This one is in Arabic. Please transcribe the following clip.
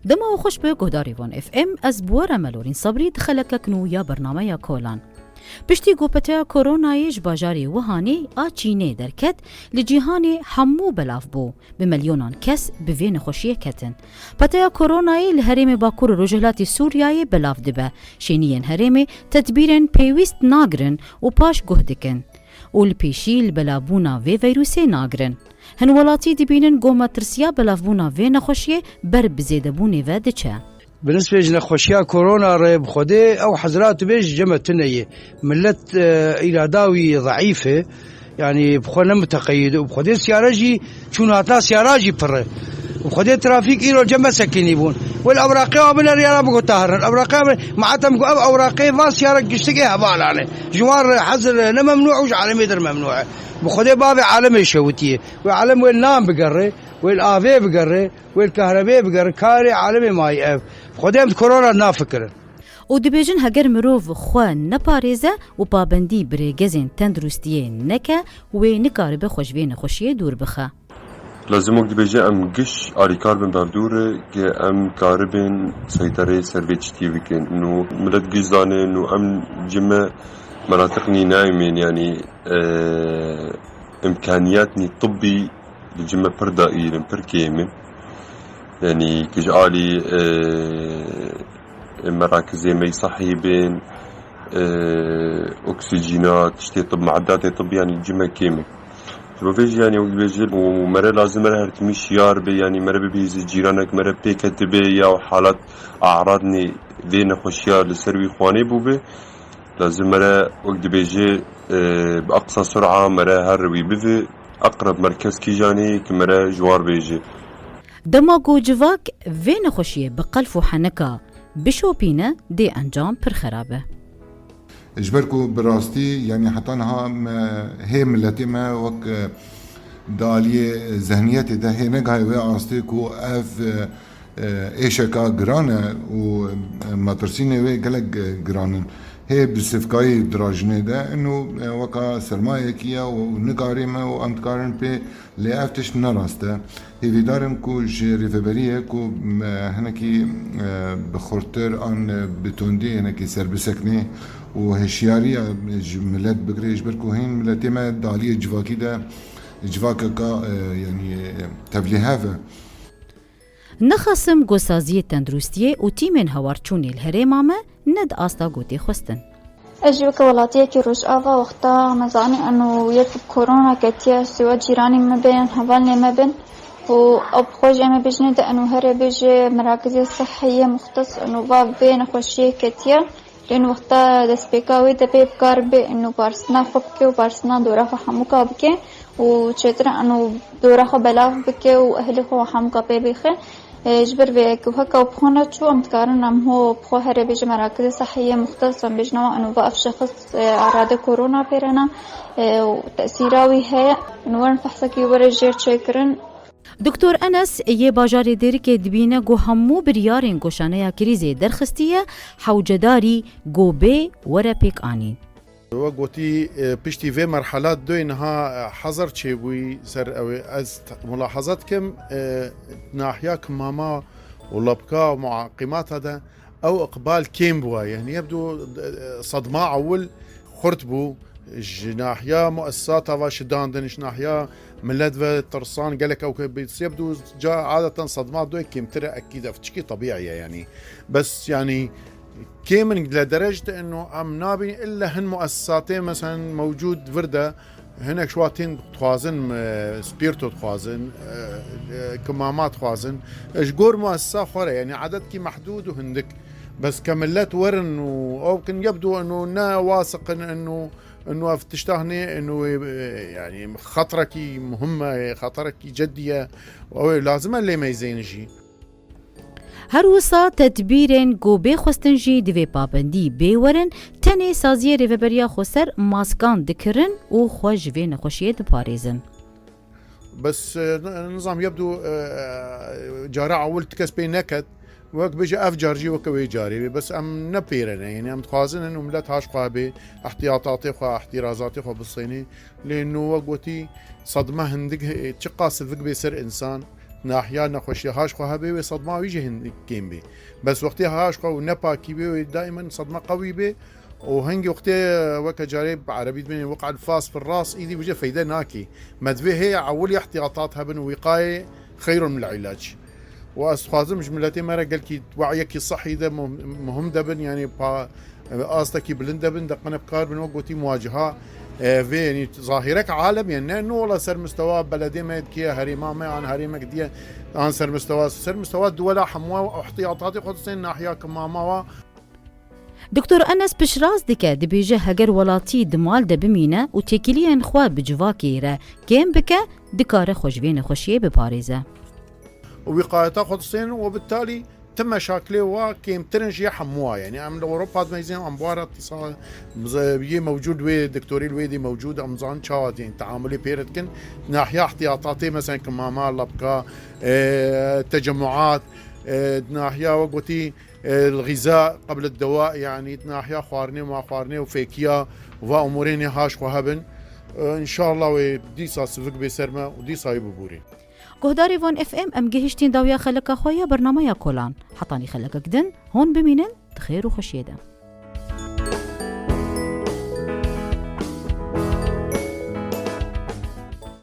دما وخش به گهداری وان اف ام از بوار ملورین صبری دخلک کنو یا برنامه یا کولان. پشتی گوپته کرونایش باجاری وهانی آچینه درکت لجیهانی همو بلاف بو به میلیونان کس به وی نخوشیه کتن. پته کرونایی لحریم باکور رجلاتی سوریای بلاف دبه شینین حریم تدبیرن پیوست ناگرن و پاش گهدکن و لپیشی لبلابونا وی ویروسی ناگرن. هن ولاتی دبینن گوما ترسیا بلافبونا وی نخوشیه بر بزیده بونی و دچه. بالنسبة لنخوشيا كورونا ريب خدي أو حضرات بيج جمتنية ملت إلى داوي ضعيفة يعني بخونا متقيد وبخدي سياراجي شون هاتنا سياراجي بره وبخدي ترافيك إيرو جمع سكينيبون والأوراقي ومن الرياضة بقول طاهر الأوراقي معناتها بقول أوراقي ما سيارة قشتكي هبال عليه جوار حظر ممنوع وش عالمي در ممنوع بخدي باب عالمي شوتيه وعالم والنام بقري والآفي بقري والكهرباء بقري كاري عالمي ما يقف خديم كورونا نافكر و دبیجن هگر مروف خوان نپاریزه و پابندی برگزین تندرستیه نکه و نکاره خوشوی نخوشیه دور بخه. لازم وقت بيجي ام قش اريكار بن باردور كي ام كاربن سيطرة سيرفيتشتي ويكن انه ملت قزانه انه ام جمع مناطقني نايمين يعني امكانياتني طبي لجمع بردائير بركيمن يعني كجالي مراكز مي صحي بين اكسجينات تشتي طب معدات طب يعني جمع كيمن بفيج يعني وقت بيجي ومرة لازم مرة هرتمي شيار بي يعني مرة بيزي جيرانك مرة بيكت بي يا حالات أعراضني ذي نخوشيار لسروي خواني بوبي لازم مرة وقت بيجي بأقصى سرعة مرة هروي بذي أقرب مركز كيجاني كمرة جوار بيجي دماغو جواك في نخوشيه بقلف وحنكا بشوبينه دي أنجام پر خرابه اجبركو براستي يعني حتى انها هي ملتي ما وك داليه ذهنيتي ده هي نگاهي وي استيكو اف ايشكا جرانا وماترسيني وي قلق جرانن هي بالسفكاي دراجنه ده انه وكا سرمايه كيا ونقاريما وامتكارن بي لافتش نراسته هي فيدارم كو ريفبريه كو هنكي بخورتر ان بتوندي هنكي سربسكني وهشيارية ملت بقري يجبركو هين ملتي ما دالية جواكي دا جواكا يعني تبليهافا نخصم گوسازی تندرستیه و تیمن هوارچونی الهرمامه ند آستا گوتی خستن. أجيبك ولاتيه كي روش آفا وقتا مزعني أنه يكب كورونا كتير سوا جيراني ما بين هبالني ما بين وأبخوج أما بجند أنه هري بيجي مراكز صحية مختص أنه باب بين خوشية كتير لأنه وقتا دسبيكاوي دبي بكار بي أنه بارسنا خبكي وبارسنا دورا حموكا بكي وشترا أنه دورا بلاف بكي وأهلي خو حموكا بي بيخي جبر بيك وهكا وبخونا شو أمتكارن أم هو بخو هري بيجي مراكز صحية مختصة بيجنوا أنه بقف شخص أعراض كورونا بيرنا وتأثيراوي هي أنه ورن فحصكي ورجير تشيكرن. دکتر انس یه باجاری داری که دبینه گو همو بریارین گوشانه یا کریزی درخستیه حوجداری گو بی وره پیک آنین. وقتی پشتی و مرحلات دوی نها حضر چه بوی سر اوی از ملاحظات کم ناحیه کماما ولبکا و معاقمات هذا او اقبال کم بوا يعني يبدو صدمه اول خرط بو ناحية مؤسسات هذا شدان دنش ناحية ملت و ترسان قالك او يبدو جاء عادة صدمات دوي كيم ترى اكيد افتشكي طبيعية يعني بس يعني كيم لدرجة انه ام نابي الا هن مؤسساتين مثلا موجود وردة هناك شواتين تخوازن سبيرتو تخوازن كمامات تخوازن اشقور مؤسسة خورة يعني عدد كي محدود وهندك بس كملت ورن او كان يبدو انه نا واثق انه تشتهني انه يعني خطرك مهمه خطرك جديه ولازم اللي ما يزينشي هر وسا تدبیرن گو بی خستنجی دوی پابندی بیورن تنی سازی ریوبریا خسر ماسکان دکرن و خوش وی نخوشیه دپاریزن. بس النظام يبدو جارع اول تكسبي نكت وقت بيجي افجارجي وكوي جاري بس ام نبيرنا يعني ام تخازن انه ملت هاش قابي احتياطاتي خو احترازاتي خو بالصيني لانه وقتي صدمه هندق تشقاس الذق بيصير انسان ناحية نخوشي هاش خو هبي وصدمة ويجي كيم بي بس وقتي هاش خو نباكي بي دائما صدمة قوي بي وهنجي وقتي وكا جارب عربي من وقع الفاس في الراس ايدي وجه فايدة ناكي مدفي هي عولي احتياطاتها بن وقاية خير من العلاج واستخازم جملتي مرة قال كي وعيك الصحي ده مهم دبن يعني قاصتك بلند دبن دقنا بكار من وقتي مواجهة في يعني ظاهرك عالم يعني انه والله سر مستوى بلدي ما يدكي هريمه ما عن هريمه قديه عن سر مستوى الدولة حموا واحتياطاتي خصوصا ناحيه كماما. دكتور أنس بشراز دكا دبيجه هجر ولاتي دمال دبمينه و تكليا خوا بجواكي را كيم بكا دكاره خوشبين خوشيه بباريزه ووقايته خصوصا وبالتالي تم مشاكله وكيم ترنجي حموها يعني عم اوروبا ميزين عم بوارد اتصال بي موجود وي دكتوري الويدي موجود امزان شاد يعني تعاملي بيرتكن ناحيه احتياطاتي مثلا كماما لبكا تجمعات ناحيه وقتي الغذاء قبل الدواء يعني ناحيه خوارني وما خوارني وفيكيا وامورين هاش وهبن ان شاء الله ودي ساسفك بسرمه ودي صايب بوري گهداری وان اف ام ام گهشتین داویا خلقا خویا برنامه یا کلان حطانی خلقا گدن هون بمینن تخیر و خوشیده